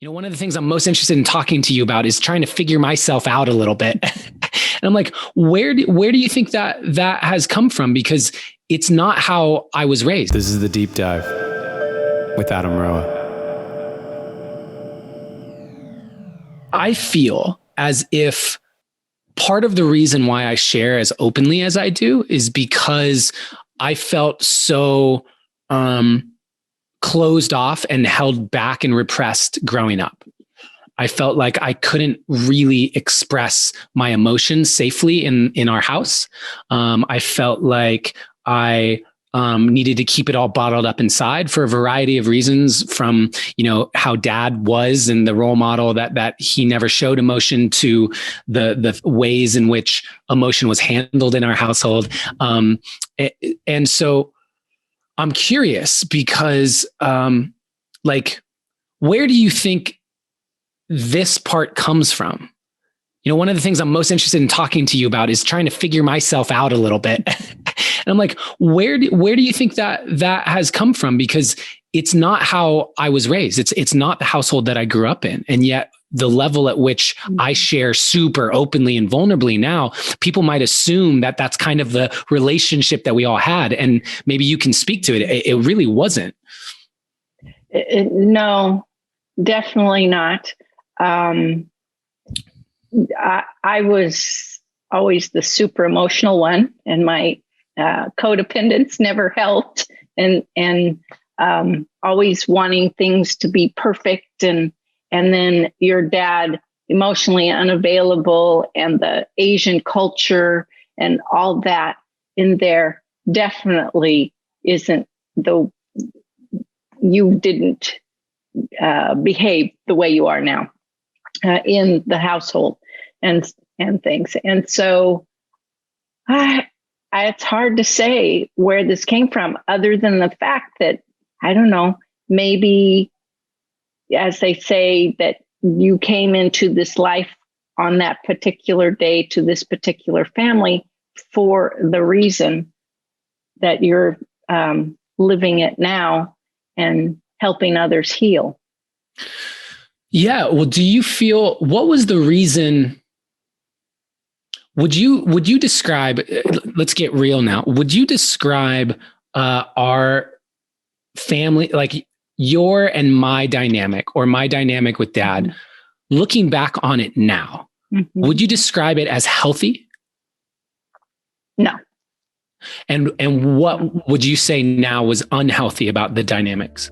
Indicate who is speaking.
Speaker 1: One of the things I'm most interested in talking to you about is trying to figure myself out a little bit. And I'm like, where do you think that has come from? Because it's not how I was raised.
Speaker 2: This is the Deep Dive with Adam Roa.
Speaker 1: I feel as if part of the reason why I share as openly as I do is because I felt so closed off and held back and repressed growing up. I felt like I couldn't really express my emotions safely in our house. I felt like I needed to keep it all bottled up inside for a variety of reasons, from how dad was and the role model that he never showed emotion, to the ways in which emotion was handled in our household. And so I'm curious because where do you think this part comes from? One of the things I'm most interested in talking to you about is trying to figure myself out a little bit. And I'm like, where do you think that has come from? Because it's not how I was raised. It's not the household that I grew up in. And yet the level at which I share super openly and vulnerably now, people might assume that that's kind of the relationship that we all had. And maybe you can speak to it. It really wasn't.
Speaker 3: No, definitely not. I was always the super emotional one, and my codependence never helped, and always wanting things to be perfect, and then your dad emotionally unavailable, and the Asian culture and all that in there definitely isn't you didn't behave the way you are now in the household and things. And so it's hard to say where this came from, other than the fact that, I don't know, maybe, as they say, that you came into this life on that particular day to this particular family for the reason that you're living it now and helping others heal.
Speaker 1: Yeah. Well, do you feel, what was the reason? Would you describe, let's get real now. Would you describe our family, like your and my dynamic, or my dynamic with dad, looking back on it now, would you describe it as healthy?
Speaker 3: No.
Speaker 1: And what would you say now was unhealthy about the dynamics?